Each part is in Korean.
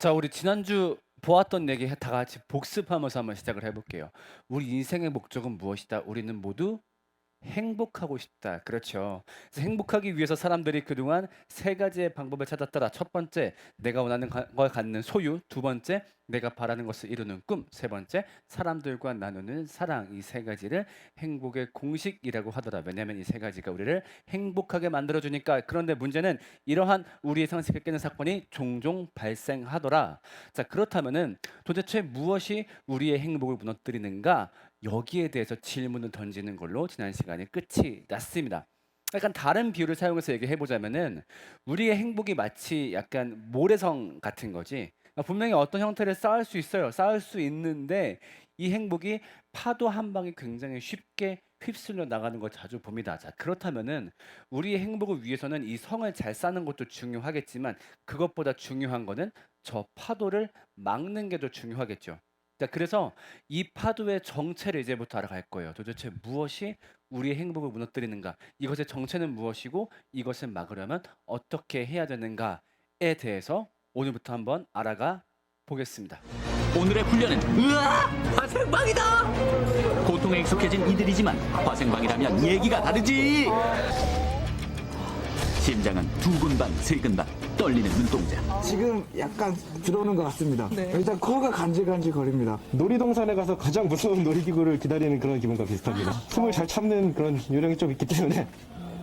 자, 우리 지난주 보았던 얘기 다 같이 복습하면서 한번 시작을 해볼게요. 우리 인생의 목적은 무엇이다? 우리는 모두 행복하고 싶다. 그렇죠. 그래서 행복하기 위해서 사람들이 그동안 세 가지의 방법을 찾았더라. 첫 번째, 내가 원하는 걸 갖는 소유. 두 번째, 내가 바라는 것을 이루는 꿈. 세 번째, 사람들과 나누는 사랑. 이 세 가지를 행복의 공식이라고 하더라. 왜냐하면 이 세 가지가 우리를 행복하게 만들어주니까. 그런데 문제는 이러한 우리의 상식을 깨는 사건이 종종 발생하더라. 자, 그렇다면은 도대체 무엇이 우리의 행복을 무너뜨리는가? 여기에 대해서 질문을 던지는 걸로 지난 시간에 끝이 났습니다. 약간 다른 비유를 사용해서 얘기해 보자면은 우리의 행복이 마치 약간 모래성 같은 거지. 분명히 어떤 형태를 쌓을 수 있어요. 쌓을 수 있는데 이 행복이 파도 한 방에 굉장히 쉽게 휩쓸려 나가는 걸 자주 봅니다. 자, 그렇다면은 우리의 행복을 위해서는 이 성을 잘 쌓는 것도 중요하겠지만 그것보다 중요한 거는 저 파도를 막는 게 더 중요하겠죠. 자, 그래서 이 파도의 정체를 이제부터 알아갈 거예요. 도대체 무엇이 우리의 행복을 무너뜨리는가? 이것의 정체는 무엇이고 이것을 막으려면 어떻게 해야 되는가에 대해서 오늘부터 한번 알아가 보겠습니다. 오늘의 훈련은 으아! 화생방이다! 고통에 익숙해진 이들이지만 화생방이라면 얘기가 다르지! 심장은 두근반 세근반 떨리는 눈동자. 지금 약간 들어오는 것 같습니다. 일단 코가 간질간질 거립니다. 놀이동산에 가서 가장 무서운 놀이기구를 기다리는 그런 기분과 비슷합니다. 숨을 잘 참는 그런 요령이 좀 있기 때문에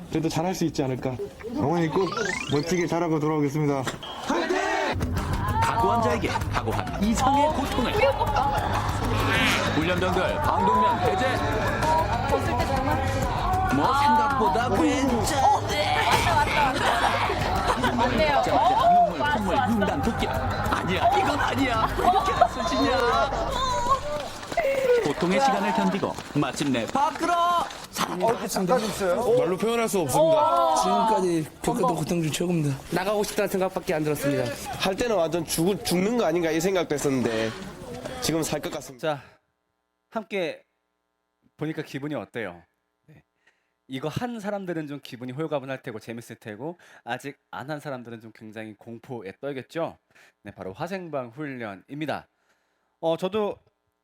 그래도 잘할 수 있지 않을까. 어머니 꼭 멋지게 잘하고 돌아오겠습니다. 각오한 자에게 각오한 이상의 고통을. 훈련병들 방독면 해제. 뭐 생각보다 괜찮네. 눈물 콧물 윤단 도끼. 아니야 이건 아니야. 이렇게 안 쓰시냐. 고통의 시간을 견디고 마침내 밖으로. 말로 표현할 수 없습니다. 지금까지 겪었던 고통 중 최고입니다. 나가고 싶다는 생각밖에 안 들었습니다. 할 때는 완전 죽는 거 아닌가 이 생각도 했었는데 지금 살 것 같습니다. 자, 함께 보니까 기분이 어때요? 네. 이거 한 사람들은 좀 기분이 홀가분할 테고 재밌을 테고 아직 안 한 사람들은 좀 굉장히 공포에 떨겠죠? 네, 바로 화생방 훈련입니다. 저도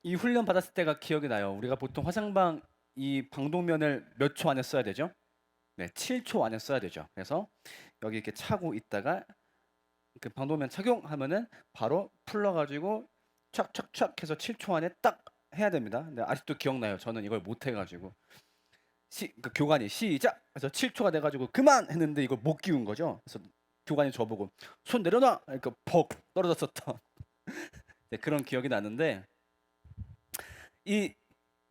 이 훈련 받았을 때가 기억이 나요. 우리가 보통 화생방 이 방독면을 몇 초 안에 써야 되죠? 네, 7초 안에 써야 되죠. 그래서 여기 이렇게 차고 있다가 그 방독면 착용하면은 바로 풀러가지고 촥촥촥 해서 7초 안에 딱 해야 됩니다. 근데 아직도 기억나요. 저는 이걸 못 해가지고 그 교관이 시작! 그래서 7초가 돼가지고 그만! 했는데 이걸 못 끼운 거죠. 그래서 교관이 저보고 손 내려놔! 그러니까 퍽 떨어졌었던 네, 그런 기억이 나는데 이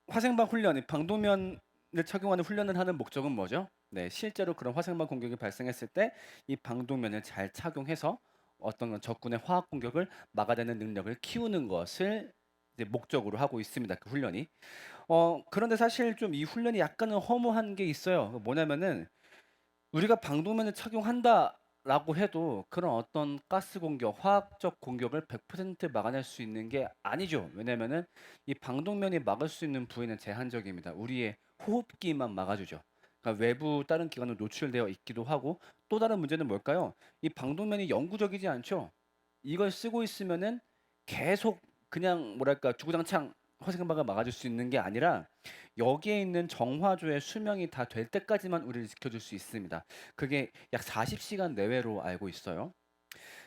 화생방 훈련, 이 방독면을 착용하는 훈련을 하는 목적은 뭐죠? 네, 실제로 그런 화생방 공격이 발생했을 때 이 방독면을 잘 착용해서 어떤 적군의 화학 공격을 막아내는 능력을 키우는 것을 이제 목적으로 하고 있습니다. 그 훈련이. 그런데 사실 좀 이 훈련이 약간은 허무한 게 있어요. 뭐냐면은 우리가 방독면을 착용한다라고 해도 그런 어떤 가스 공격, 화학적 공격을 100% 막아낼 수 있는 게 아니죠. 왜냐면은 이 방독면이 막을 수 있는 부위는 제한적입니다. 우리의 호흡기만 막아주죠. 그러니까 외부 다른 기관으로 노출되어 있기도 하고 또 다른 문제는 뭘까요? 이 방독면이 영구적이지 않죠. 이걸 쓰고 있으면은 계속 그냥 뭐랄까 주구장창 화생방을 막아줄 수 있는 게 아니라 여기에 있는 정화조의 수명이 다 될 때까지만 우리를 지켜줄 수 있습니다. 그게 약 40시간 내외로 알고 있어요.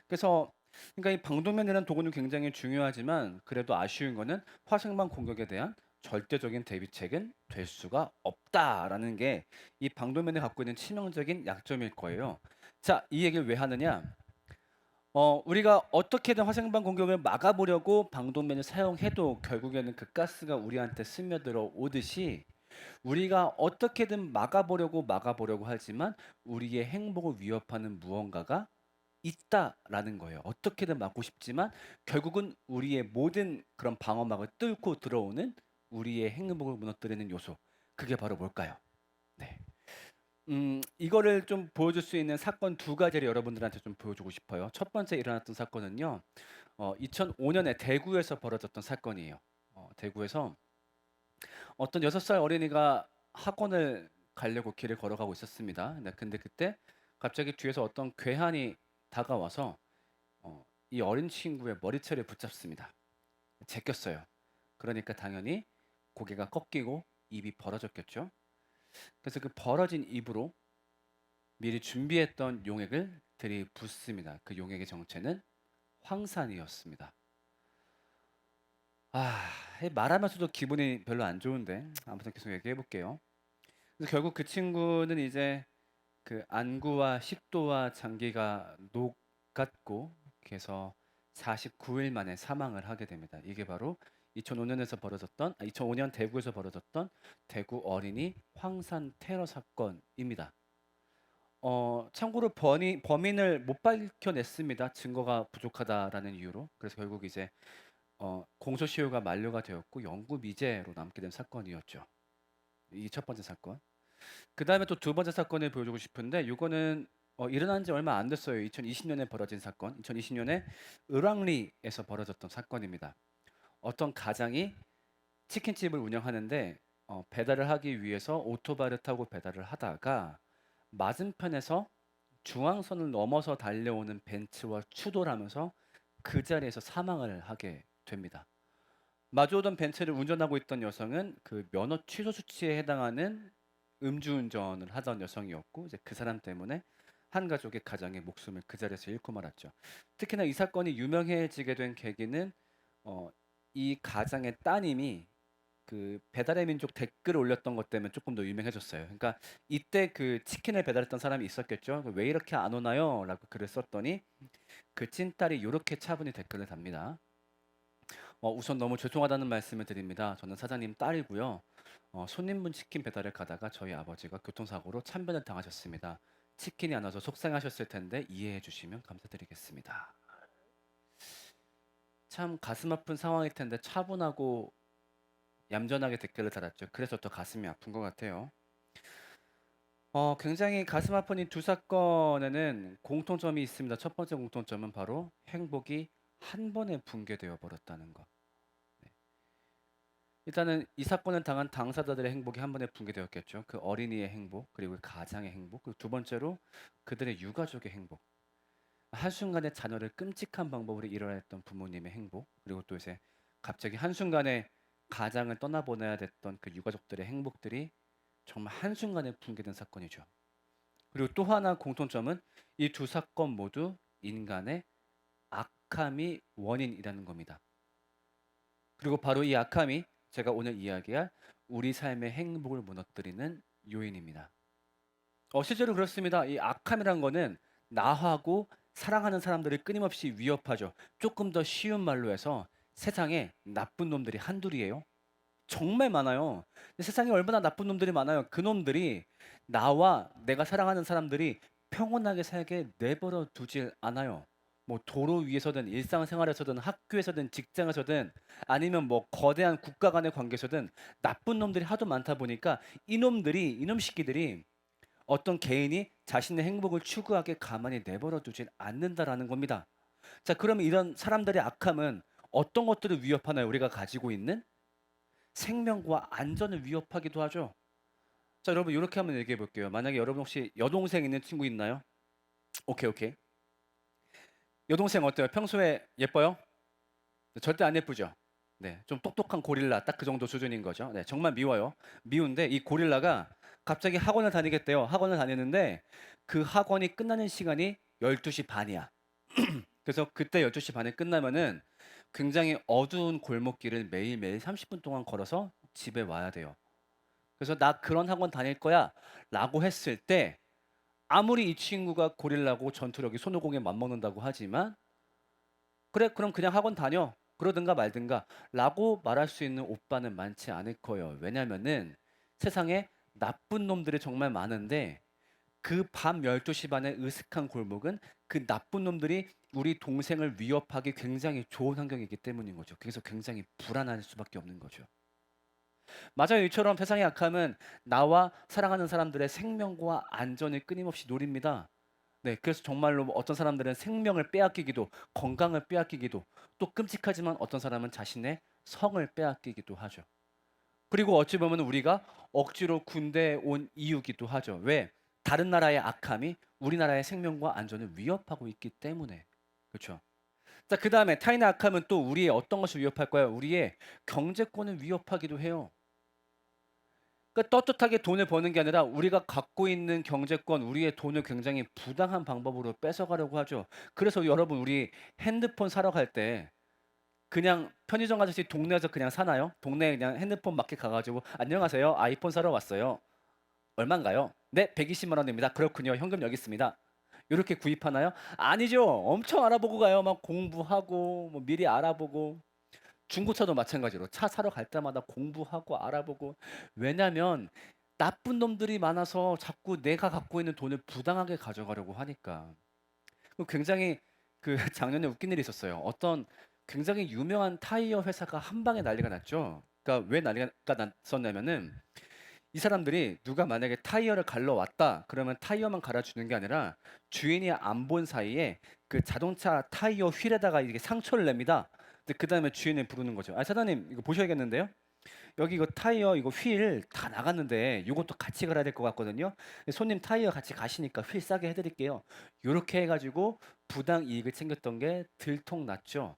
그래서 그러니까 이 방독면이라는 도구는 굉장히 중요하지만 그래도 아쉬운 거는 화생방 공격에 대한 절대적인 대비책은 될 수가 없다라는 게 이 방독면이 갖고 있는 치명적인 약점일 거예요. 자, 이 얘기를 왜 하느냐? 우리가 어떻게든 화생방 공격을 막아보려고 방독면을 사용해도 결국에는 그 가스가 우리한테 스며들어 오듯이 우리가 어떻게든 막아보려고 하지만 우리의 행복을 위협하는 무언가가 있다라는 거예요. 어떻게든 막고 싶지만 결국은 우리의 모든 그런 방어막을 뚫고 들어오는 우리의 행복을 무너뜨리는 요소. 그게 바로 뭘까요? 네. 이거를 좀 보여줄 수 있는 사건 두 가지를 여러분들한테 좀 보여주고 싶어요. 첫 번째 일어났던 사건은요. 2005년에 대구에서 벌어졌던 사건이에요. 대구에서 어떤 6살 어린이가 학원을 가려고 길을 걸어가고 있었습니다. 근데 그때 갑자기 뒤에서 어떤 괴한이 다가와서 이 어린 친구의 머리채를 붙잡습니다. 제꼈어요. 그러니까 당연히 고개가 꺾이고 입이 벌어졌겠죠. 그래서 그 벌어진 입으로 미리 준비했던 용액을 들이붓습니다. 그 용액의 정체는 황산이었습니다. 말하면서도 기분이 별로 안 좋은데 아무튼 계속 얘기해 볼게요. 그래서 결국 그 친구는 이제 그 안구와 식도와 장기가 녹았고 그래서 49일 만에 사망을 하게 됩니다. 이게 바로 2005년 대구에서 벌어졌던 대구 어린이 황산 테러 사건입니다. 참고로 범인을 못 밝혀냈습니다. 증거가 부족하다라는 이유로. 그래서 결국 이제 공소시효가 만료가 되었고 영구 미제로 남게 된 사건이었죠. 이 첫 번째 사건. 그 다음에 또 두 번째 사건을 보여주고 싶은데 이거는 일어난 지 얼마 안 됐어요. 2020년에 벌어진 사건. 2020년에 을왕리에서 벌어졌던 사건입니다. 어떤 가장이 치킨집을 운영하는데 배달을 하기 위해서 오토바이를 타고 배달을 하다가 맞은편에서 중앙선을 넘어서 달려오는 벤츠와 추돌 하면서 그 자리에서 사망을 하게 됩니다. 마주오던 벤츠를 운전하고 있던 여성은 그 면허 취소 수치에 해당하는 음주운전을 하던 여성이었고 이제 그 사람 때문에 한 가족의 가장의 목숨을 그 자리에서 잃고 말았죠. 특히나 이 사건이 유명해지게 된 계기는 이 가장의 따님이 그 배달의 민족 댓글을 올렸던 것 때문에 조금 더 유명해졌어요. 그러니까 이때 그 치킨을 배달했던 사람이 있었겠죠. 왜 이렇게 안 오나요? 라고 글을 썼더니 그 찐딸이 이렇게 차분히 댓글을 답니다. 우선 너무 죄송하다는 말씀을 드립니다. 저는 사장님 딸이고요. 손님분 치킨 배달을 가다가 저희 아버지가 교통사고로 참변을 당하셨습니다. 치킨이 안 와서 속상하셨을 텐데 이해해 주시면 감사드리겠습니다. 참 가슴 아픈 상황일 텐데 차분하고 얌전하게 댓글을 달았죠. 그래서 더 가슴이 아픈 것 같아요. 굉장히 가슴 아픈 이 두 사건에는 공통점이 있습니다. 첫 번째 공통점은 바로 행복이 한 번에 붕괴되어 버렸다는 것. 네. 일단은 이 사건을 당한 당사자들의 행복이 한 번에 붕괴되었겠죠. 그 어린이의 행복, 그리고 그 가장의 행복, 그리고 두 번째로 그들의 유가족의 행복. 한순간에 자녀를 끔찍한 방법으로 잃어냈던 부모님의 행복, 그리고 또 이제 갑자기 한순간에 가장을 떠나보내야 됐던 그 유가족들의 행복들이 정말 한순간에 붕괴된 사건이죠. 그리고 또 하나 공통점은 이 두 사건 모두 인간의 악함이 원인이라는 겁니다. 그리고 바로 이 악함이 제가 오늘 이야기할 우리 삶의 행복을 무너뜨리는 요인입니다. 실제로 그렇습니다. 이 악함이란 거는 나하고 사랑하는 사람들을 끊임없이 위협하죠. 조금 더 쉬운 말로 해서 세상에 나쁜 놈들이 한둘이에요. 정말 많아요. 세상에 얼마나 나쁜 놈들이 많아요. 그 놈들이 나와 내가 사랑하는 사람들이 평온하게 살게 내버려 두질 않아요. 뭐 도로 위에서든 일상생활에서든 학교에서든 직장에서든 아니면 뭐 거대한 국가 간의 관계에서든 나쁜 놈들이 하도 많다 보니까 이놈 시끼들이 어떤 개인이 자신의 행복을 추구하게 가만히 내버려 두질 않는다라는 겁니다. 자, 그러면 이런 사람들의 악함은 어떤 것들을 위협하나요? 우리가 가지고 있는 생명과 안전을 위협하기도 하죠. 자, 여러분 이렇게 한번 얘기해 볼게요. 만약에 여러분 혹시 여동생 있는 친구 있나요? 오케이. 여동생 어때요? 평소에 예뻐요? 절대 안 예쁘죠? 네, 좀 똑똑한 고릴라 딱 그 정도 수준인 거죠. 네, 정말 미워요. 미운데 이 고릴라가 갑자기 학원을 다니겠대요. 학원을 다니는데 그 학원이 끝나는 시간이 12시 반이야. 그래서 그때 12시 반에 끝나면은 굉장히 어두운 골목길을 매일매일 30분 동안 걸어서 집에 와야 돼요. 그래서 나 그런 학원 다닐 거야 라고 했을 때 아무리 이 친구가 고릴라고 전투력이 손오공에 맞먹는다고 하지만 그래 그럼 그냥 학원 다녀 그러든가 말든가 라고 말할 수 있는 오빠는 많지 않을 거예요. 왜냐면은 세상에 나쁜 놈들이 정말 많은데 그 밤 12시 반의 으슥한 골목은 그 나쁜 놈들이 우리 동생을 위협하기 굉장히 좋은 환경이기 때문인 거죠. 그래서 굉장히 불안할 수밖에 없는 거죠. 맞아요. 이처럼 세상의 악함은 나와 사랑하는 사람들의 생명과 안전을 끊임없이 노립니다. 네, 그래서 정말로 어떤 사람들은 생명을 빼앗기기도, 건강을 빼앗기기도, 또 끔찍하지만 어떤 사람은 자신의 성을 빼앗기기도 하죠. 그리고 어찌 보면 우리가 억지로 군대에 온 이유기도 하죠. 왜? 다른 나라의 악함이 우리나라의 생명과 안전을 위협하고 있기 때문에. 그렇죠? 자, 그다음에 타인의 악함은 또 우리의 어떤 것을 위협할까요? 우리의 경제권을 위협하기도 해요. 그러니까 떳떳하게 돈을 버는 게 아니라 우리가 갖고 있는 경제권, 우리의 돈을 굉장히 부당한 방법으로 뺏어가려고 하죠. 그래서 여러분 우리 핸드폰 사러 갈 때 그냥 편의점 아저씨 동네에서 그냥 사나요? 동네에 그냥 핸드폰 마켓 가가지고 안녕하세요, 아이폰 사러 왔어요. 얼마인가요? 네, 120만 원입니다. 그렇군요. 현금 여기 있습니다. 이렇게 구입하나요? 아니죠. 엄청 알아보고 가요. 막 공부하고 뭐 미리 알아보고. 중고차도 마찬가지로 차 사러 갈 때마다 공부하고 알아보고. 왜냐면 나쁜 놈들이 많아서 자꾸 내가 갖고 있는 돈을 부당하게 가져가려고 하니까. 굉장히 그 작년에 웃긴 일이 있었어요. 어떤 굉장히 유명한 타이어 회사가 한 방에 난리가 났죠. 그러니까 왜 난리가 났었냐면은 이 사람들이 누가 만약에 타이어를 갈러 왔다 그러면 타이어만 갈아주는 게 아니라 주인이 안 본 사이에 그 자동차 타이어 휠에다가 이게 상처를 냅니다. 근데 그 다음에 주인을 부르는 거죠. 아, 사장님 이거 보셔야겠는데요. 여기 이거 타이어 이거 휠 다 나갔는데 이것도 같이 갈아야 될 것 같거든요. 손님 타이어 같이 가시니까 휠 싸게 해드릴게요. 요렇게 해가지고 부당 이익을 챙겼던 게 들통났죠.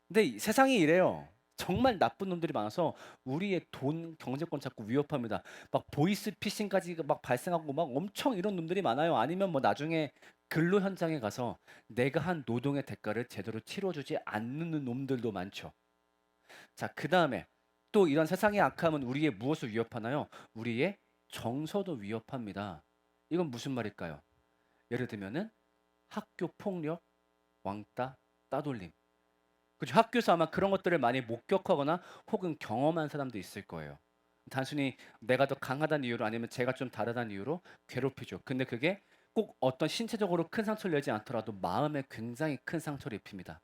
근데 세상이 이래요. 정말 나쁜 놈들이 많아서 우리의 돈, 경제권 자꾸 위협합니다. 막 보이스 피싱까지 막 발생하고 막 엄청 이런 놈들이 많아요. 아니면 뭐 나중에 근로 현장에 가서 내가 한 노동의 대가를 제대로 치러주지 않는 놈들도 많죠. 자, 그 다음에 또 이런 세상의 악함은 우리의 무엇을 위협하나요? 우리의 정서도 위협합니다. 이건 무슨 말일까요? 예를 들면은 학교 폭력, 왕따, 따돌림. 그죠? 학교에서 아마 그런 것들을 많이 목격하거나 혹은 경험한 사람도 있을 거예요. 단순히 내가 더 강하다는 이유로 아니면 제가 좀 다르다는 이유로 괴롭히죠. 근데 그게 꼭 어떤 신체적으로 큰 상처를 내지 않더라도 마음에 굉장히 큰 상처를 입힙니다.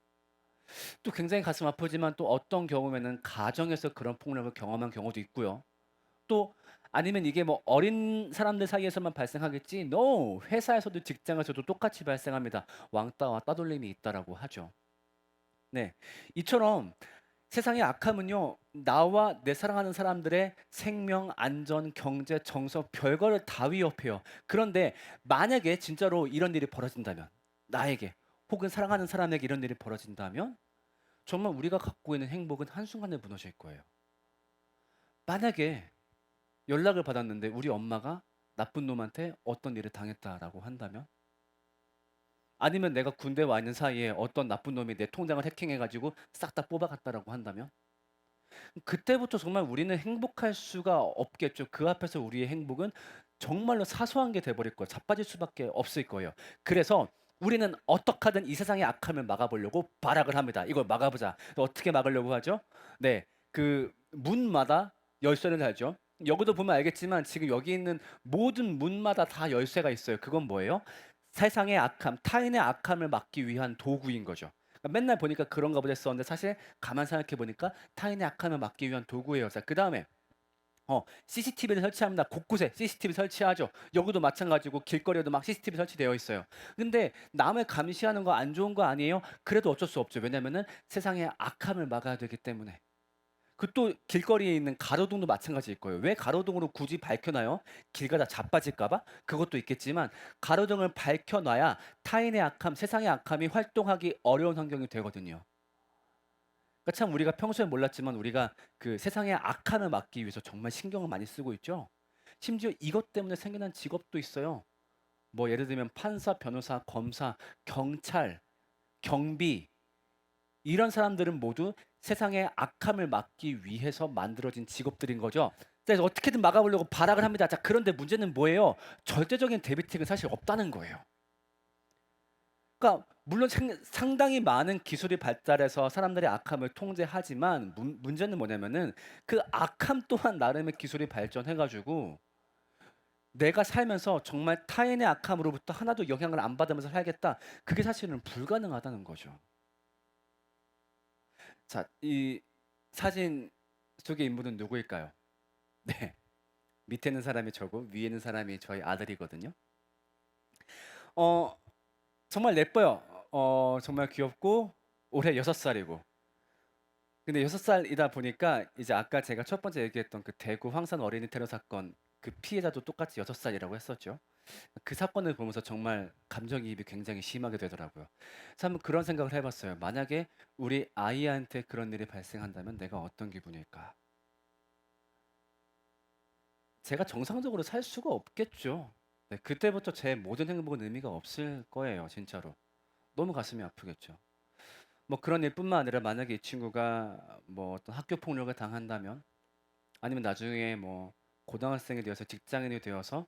또 굉장히 가슴 아프지만 또 어떤 경우에는 가정에서 그런 폭력을 경험한 경우도 있고요. 또 아니면 이게 뭐 어린 사람들 사이에서만 발생하겠지? No! 회사에서도 직장에서도 똑같이 발생합니다. 왕따와 따돌림이 있다라고 하죠. 네. 이처럼 세상의 악함은요, 나와 내 사랑하는 사람들의 생명, 안전, 경제, 정서, 별거를 다 위협해요. 그런데 만약에 진짜로 이런 일이 벌어진다면, 나에게 혹은 사랑하는 사람에게 이런 일이 벌어진다면, 정말 우리가 갖고 있는 행복은 한순간에 무너질 거예요. 만약에 연락을 받았는데 우리 엄마가 나쁜 놈한테 어떤 일을 당했다라고 한다면, 아니면 내가 군대 와 있는 사이에 어떤 나쁜 놈이 내 통장을 해킹해가지고 싹 다 뽑아갔다라고 한다면, 그때부터 정말 우리는 행복할 수가 없겠죠. 그 앞에서 우리의 행복은 정말로 사소한 게 돼버릴 거예요. 자빠질 수밖에 없을 거예요. 그래서 우리는 어떻게 하든 이 세상의 악함을 막아보려고 발악을 합니다. 이걸 막아보자. 어떻게 막으려고 하죠? 네, 그 문마다 열쇠를 달죠. 여기도 보면 알겠지만 지금 여기 있는 모든 문마다 다 열쇠가 있어요. 그건 뭐예요? 세상의 악함, 타인의 악함을 막기 위한 도구인 거죠. 그러니까 맨날 보니까 그런가 보다 했었는데 사실 가만 생각해 보니까 타인의 악함을 막기 위한 도구예요. 자, 그 다음에 CCTV를 설치합니다. 곳곳에 CCTV 설치하죠. 여기도 마찬가지고 길거리에도 막 CCTV 설치되어 있어요. 근데 남을 감시하는 거 안 좋은 거 아니에요? 그래도 어쩔 수 없죠. 왜냐면은 세상의 악함을 막아야 되기 때문에. 그 또 길거리에 있는 가로등도 마찬가지일 거예요. 왜 가로등으로 굳이 밝혀놔요? 길 가다 자빠질까 봐? 그것도 있겠지만 가로등을 밝혀놔야 타인의 악함, 세상의 악함이 활동하기 어려운 환경이 되거든요. 그러니까 참 우리가 평소에 몰랐지만 우리가 그 세상의 악함을 막기 위해서 정말 신경을 많이 쓰고 있죠. 심지어 이것 때문에 생겨난 직업도 있어요. 뭐 예를 들면 판사, 변호사, 검사, 경찰, 경비 이런 사람들은 모두 세상의 악함을 막기 위해서 만들어진 직업들인 거죠. 그래서 어떻게든 막아보려고 발악을 합니다. 자, 그런데 문제는 뭐예요? 절대적인 대비책은 사실 없다는 거예요. 그러니까 물론 상당히 많은 기술이 발달해서 사람들의 악함을 통제하지만 문제는 뭐냐면은 그 악함 또한 나름의 기술이 발전해가지고 내가 살면서 정말 타인의 악함으로부터 하나도 영향을 안 받으면서 살겠다. 그게 사실은 불가능하다는 거죠. 자, 이 사진 속의 인물은 누구일까요? 네, 밑에 있는 사람이 저고 위에 있는 사람이 저희 아들이거든요. 정말 예뻐요. 정말 귀엽고 올해 6살이고. 근데 6살이다 보니까 이제 아까 제가 첫 번째 얘기했던 그 대구 황산 어린이 테러 사건 그 피해자도 똑같이 6살이라고 했었죠. 그 사건을 보면서 정말 감정이입이 굉장히 심하게 되더라고요. 참 그런 생각을 해봤어요. 만약에 우리 아이한테 그런 일이 발생한다면 내가 어떤 기분일까? 제가 정상적으로 살 수가 없겠죠. 네, 그때부터 제 모든 행복은 의미가 없을 거예요, 진짜로. 너무 가슴이 아프겠죠. 뭐 그런 일뿐만 아니라 만약에 이 친구가 뭐 어떤 학교 폭력을 당한다면 아니면 나중에 뭐 고등학생이 되어서 직장인이 되어서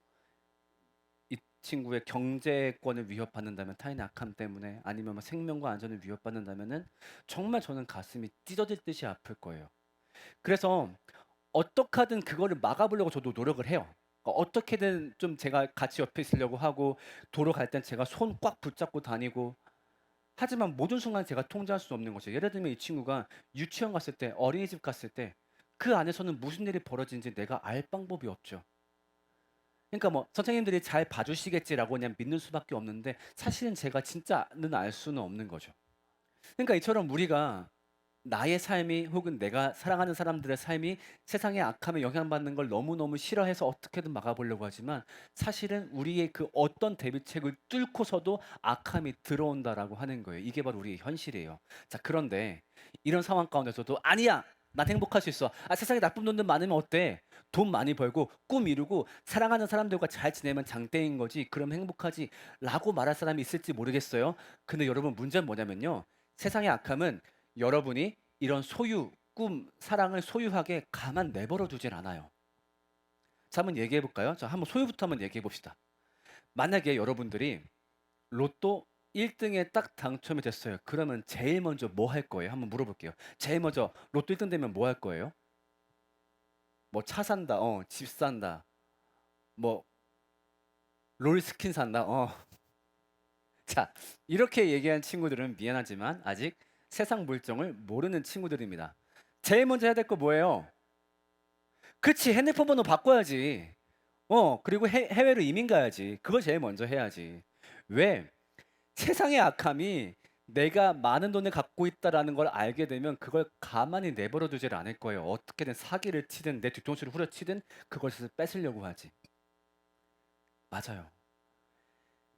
이 친구의 경제권을 위협받는다면 타인의 악함 때문에 아니면 뭐 생명과 안전을 위협받는다면은 정말 저는 가슴이 찢어질 듯이 아플 거예요. 그래서 어떻게 하든 그거를 막아보려고 저도 노력을 해요. 어떻게든 좀 제가 같이 옆에 있으려고 하고 도로 갈 땐 제가 손 꽉 붙잡고 다니고 하지만 모든 순간 제가 통제할 수 없는 거죠. 예를 들면 이 친구가 유치원 갔을 때 어린이집 갔을 때 그 안에서는 무슨 일이 벌어지는지 내가 알 방법이 없죠. 그러니까 뭐 선생님들이 잘 봐주시겠지라고 그냥 믿는 수밖에 없는데 사실은 제가 진짜는 알 수는 없는 거죠. 그러니까 이처럼 우리가 나의 삶이 혹은 내가 사랑하는 사람들의 삶이 세상의 악함에 영향받는 걸 너무너무 싫어해서 어떻게든 막아보려고 하지만 사실은 우리의 그 어떤 대비책을 뚫고서도 악함이 들어온다라고 하는 거예요. 이게 바로 우리의 현실이에요. 자, 그런데 이런 상황 가운데서도 아니야! 난 행복할 수 있어. 아, 세상에 나쁜 놈들 많으면 어때? 돈 많이 벌고 꿈 이루고 사랑하는 사람들과 잘 지내면 장땡인 거지. 그럼 행복하지. 라고 말할 사람이 있을지 모르겠어요. 근데 여러분 문제는 뭐냐면요. 세상의 악함은 여러분이 이런 소유, 꿈, 사랑을 소유하게 가만 내버려 두질 않아요. 자, 한번 얘기해 볼까요? 자, 한번 소유부터 한번 얘기해 봅시다. 만약에 여러분들이 로또 1등에 딱 당첨이 됐어요. 그러면 제일 먼저 뭐 할 거예요? 한번 물어볼게요. 제일 먼저 로또 1등 되면 뭐 할 거예요? 뭐 차 산다, 집 산다, 뭐 롤 스킨 산다, 자, 이렇게 얘기한 친구들은 미안하지만 아직 세상 물정을 모르는 친구들입니다. 제일 먼저 해야 될 거 뭐예요? 그치, 핸드폰 번호 바꿔야지. 그리고 해외로 이민 가야지. 그거 제일 먼저 해야지. 왜? 세상의 악함이 내가 많은 돈을 갖고 있다라는 걸 알게 되면 그걸 가만히 내버려 두질 않을 거예요. 어떻게든 사기를 치든 내 뒤통수를 후려치든 그것을 뺏으려고 하지. 맞아요.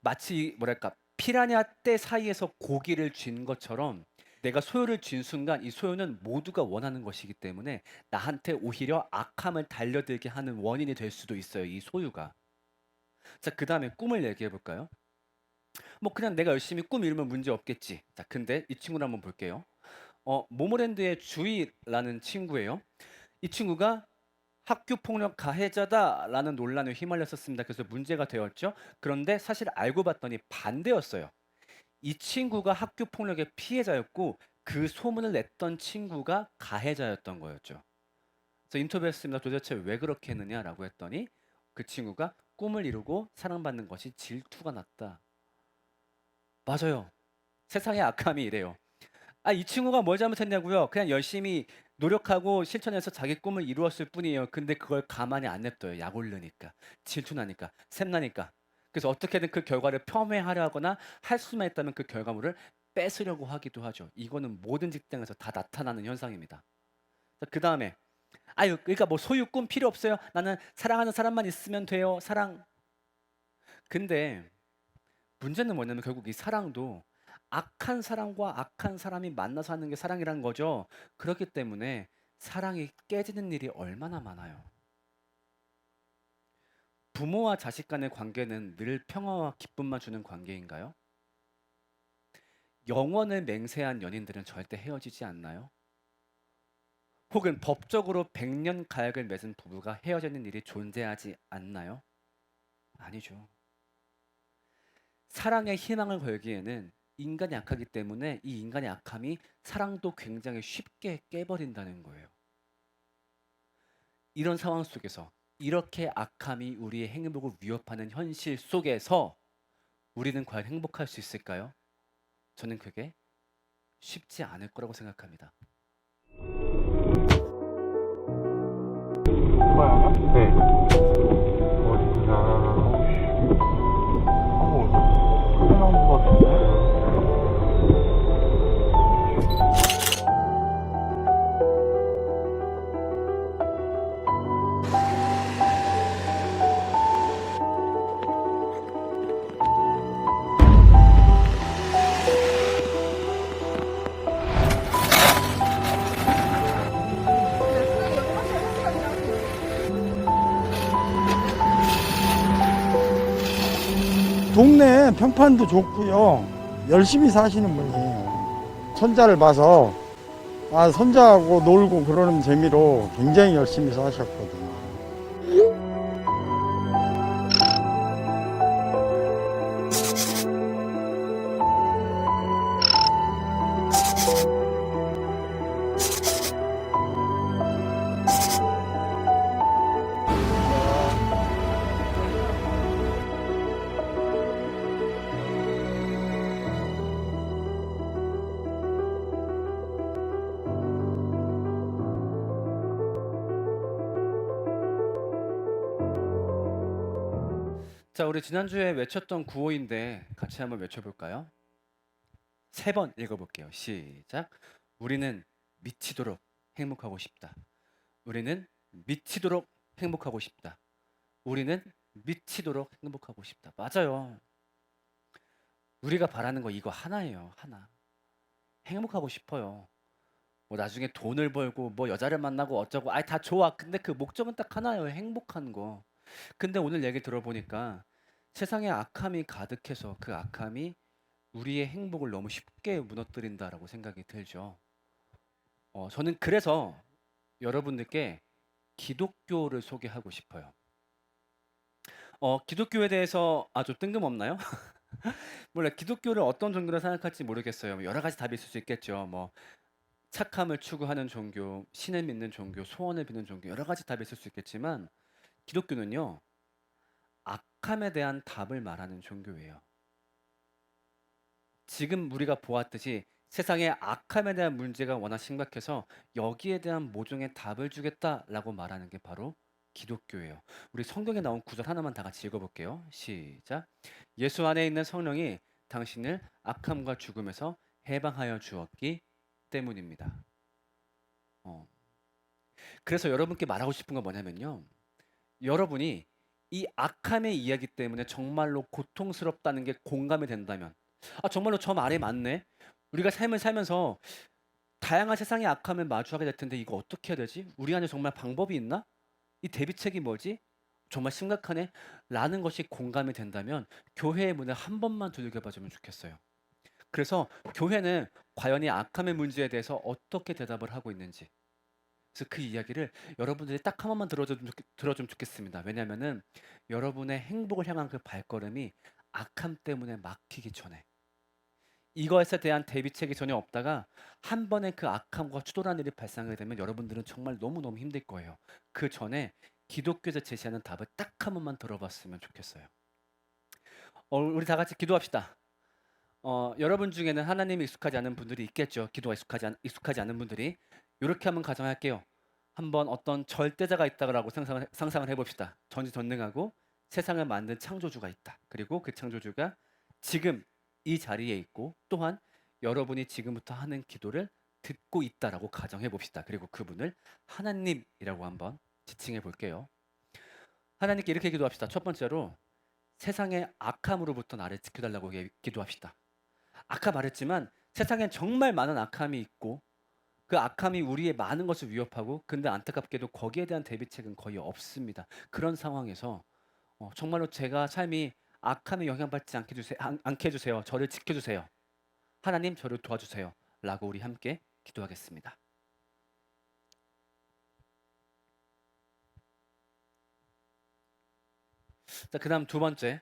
마치 뭐랄까 피라냐 떼 사이에서 고기를 쥔 것처럼 내가 소유를 쥔 순간 이 소유는 모두가 원하는 것이기 때문에 나한테 오히려 악함을 달려들게 하는 원인이 될 수도 있어요. 이 소유가. 자, 그 다음에 꿈을 얘기해 볼까요? 뭐 그냥 내가 열심히 꿈 이루면 문제 없겠지. 자, 근데 이 친구를 한번 볼게요. 모모랜드의 주희라는 친구예요. 이 친구가 학교 폭력 가해자다라는 논란에 휘말렸었습니다. 그래서 문제가 되었죠. 그런데 사실 알고 봤더니 반대였어요. 이 친구가 학교 폭력의 피해자였고 그 소문을 냈던 친구가 가해자였던 거였죠. 그래서 인터뷰했습니다. 도대체 왜 그렇게 했느냐라고 했더니 그 친구가 꿈을 이루고 사랑받는 것이 질투가 났다. 맞아요. 세상의 악함이 이래요. 아, 이 친구가 뭘 잘못했냐고요? 그냥 열심히 노력하고 실천해서 자기 꿈을 이루었을 뿐이에요. 근데 그걸 가만히 안 냅둬요. 약 올르니까, 질투나니까, 샘나니까. 그래서 어떻게든 그 결과를 폄훼하려 하거나 할 수만 있다면 그 결과물을 뺏으려고 하기도 하죠. 이거는 모든 직장에서 다 나타나는 현상입니다. 그 다음에 아유, 그러니까 뭐 소유 꿈 필요 없어요. 나는 사랑하는 사람만 있으면 돼요. 사랑. 근데 문제는 뭐냐면 결국 이 사랑도 악한 사람과 악한 사람이 만나서 하는 게 사랑이라는 거죠. 그렇기 때문에 사랑이 깨지는 일이 얼마나 많아요. 부모와 자식 간의 관계는 늘 평화와 기쁨만 주는 관계인가요? 영원을 맹세한 연인들은 절대 헤어지지 않나요? 혹은 법적으로 100년 가약을 맺은 부부가 헤어지는 일이 존재하지 않나요? 아니죠. 사랑에 희망을 걸기에는 인간이 약하기 때문에 이 인간의 악함이 사랑도 굉장히 쉽게 깨버린다는 거예요. 이런 상황 속에서 이렇게 악함이 우리의 행복을 위협하는 현실 속에서 우리는 과연 행복할 수 있을까요? 저는 그게 쉽지 않을 거라고 생각합니다. 네. 어디구나. 큰일 나는 것 같은데? 동네 평판도 좋고요. 열심히 사시는 분이에요. 손자를 봐서 손자하고 놀고 그러는 재미로 굉장히 열심히 사셨거든요. 자, 우리 지난주에 외쳤던 구호인데 같이 한번 외쳐볼까요? 3번 읽어볼게요. 시작. 우리는 미치도록 행복하고 싶다. 우리는 미치도록 행복하고 싶다. 우리는 미치도록 행복하고 싶다. 맞아요. 우리가 바라는 거 이거 하나예요. 하나. 행복하고 싶어요. 뭐 나중에 돈을 벌고 뭐 여자를 만나고 어쩌고 다 좋아. 근데 그 목적은 딱 하나예요. 행복한 거. 근데 오늘 얘기 들어보니까 세상에 악함이 가득해서 그 악함이 우리의 행복을 너무 쉽게 무너뜨린다라고 생각이 들죠. 저는 그래서 여러분들께 기독교를 소개하고 싶어요. 기독교에 대해서 좀 뜬금없나요? 몰라, 기독교를 어떤 종교로 생각할지 모르겠어요. 여러 가지 답이 있을 수 있겠죠. 뭐 착함을 추구하는 종교, 신을 믿는 종교, 소원을 비는 종교, 여러 가지 답이 있을 수 있겠지만 기독교는요, 악함에 대한 답을 말하는 종교예요. 지금 우리가 보았듯이 세상의 악함에 대한 문제가 워낙 심각해서 여기에 대한 모종의 답을 주겠다라고 말하는 게 바로 기독교예요. 우리 성경에 나온 구절 하나만 다 같이 읽어볼게요. 시작. 예수 안에 있는 성령이 당신을 악함과 죽음에서 해방하여 주었기 때문입니다. 그래서 여러분께 말하고 싶은 건 뭐냐면요. 여러분이 이 악함의 이야기 때문에 정말로 고통스럽다는 게 공감이 된다면, 정말로 저 말이 맞네. 우리가 삶을 살면서 다양한 세상의 악함을 마주하게 될 텐데 이거 어떻게 해야 되지? 우리 안에 정말 방법이 있나? 이 대비책이 뭐지? 정말 심각하네? 라는 것이 공감이 된다면 교회의 문을 한 번만 두들겨봐주면 좋겠어요. 그래서 교회는 과연 이 악함의 문제에 대해서 어떻게 대답을 하고 있는지, 그래서 그 이야기를 여러분들이 딱 한 번만 들어주면 좋겠습니다. 왜냐하면은 여러분의 행복을 향한 그 발걸음이 악함 때문에 막히기 전에, 이것에 대한 대비책이 전혀 없다가 한 번에 그 악함과 추돌한 일이 발생하게 되면 여러분들은 정말 너무너무 힘들 거예요. 그 전에 기독교에서 제시하는 답을 딱 한 번만 들어봤으면 좋겠어요. 우리 다 같이 기도합시다. 여러분 중에는 하나님이 익숙하지 않은 분들이 있겠죠. 기도가 익숙하지 않은 분들이. 이렇게 한번 가정할게요. 한번 어떤 절대자가 있다고 상상을 해봅시다. 전지전능하고 세상을 만든 창조주가 있다. 그리고 그 창조주가 지금 이 자리에 있고 또한 여러분이 지금부터 하는 기도를 듣고 있다라고 가정해 봅시다. 그리고 그분을 하나님이라고 한번 지칭해 볼게요. 하나님께 이렇게 기도합시다. 첫 번째로 세상의 악함으로부터 나를 지켜달라고 기도합시다. 아까 말했지만 세상엔 정말 많은 악함이 있고 그 악함이 우리의 많은 것을 위협하고, 근데 안타깝게도 거기에 대한 대비책은 거의 없습니다. 그런 상황에서 정말로 제가 삶이 악함에 영향받지 않게 해주세요. 저를 지켜주세요. 하나님 저를 도와주세요. 라고 우리 함께 기도하겠습니다. 자, 그 다음 두 번째,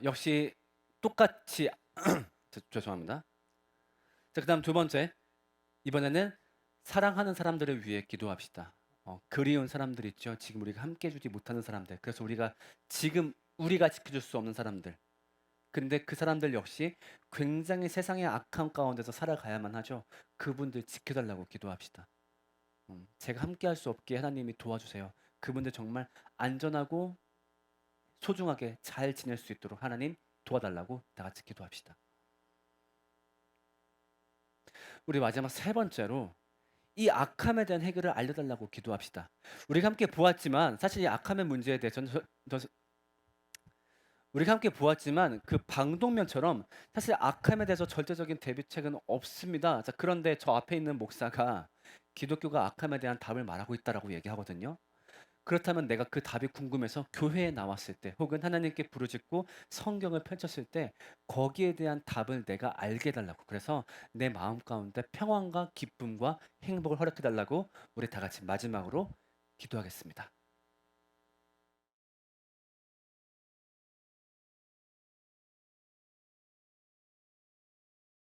역시 똑같이 죄송합니다. 자, 그 다음 두 번째, 이번에는 사랑하는 사람들을 위해 기도합시다. 그리운 사람들 있죠. 지금 우리가 함께 해주지 못하는 사람들. 그래서 지금 우리가 지켜줄 수 없는 사람들. 근데 그 사람들 역시 굉장히 세상의 악함 가운데서 살아가야만 하죠. 그분들 지켜달라고 기도합시다. 제가 함께 할 수 없기에 하나님이 도와주세요. 그분들 정말 안전하고 소중하게 잘 지낼 수 있도록 하나님 도와달라고 다 같이 기도합시다. 우리 마지막 세 번째로 이 악함에 대한 해결을 알려달라고 기도합시다. 우리가 함께 보았지만 사실 이 악함의 문제에 대해서는 우리가 함께 보았지만 그 방독면처럼 사실 악함에 대해서 절대적인 대비책은 없습니다. 자, 그런데 저 앞에 있는 목사가 기독교가 악함에 대한 답을 말하고 있다라고 얘기하거든요. 그렇다면 내가 그 답이 궁금해서 교회에 나왔을 때 혹은 하나님께 부르짖고 성경을 펼쳤을 때 거기에 대한 답을 내가 알게 해달라고 그래서 내 마음 가운데 평안과 기쁨과 행복을 허락해 달라고 우리 다 같이 마지막으로 기도하겠습니다.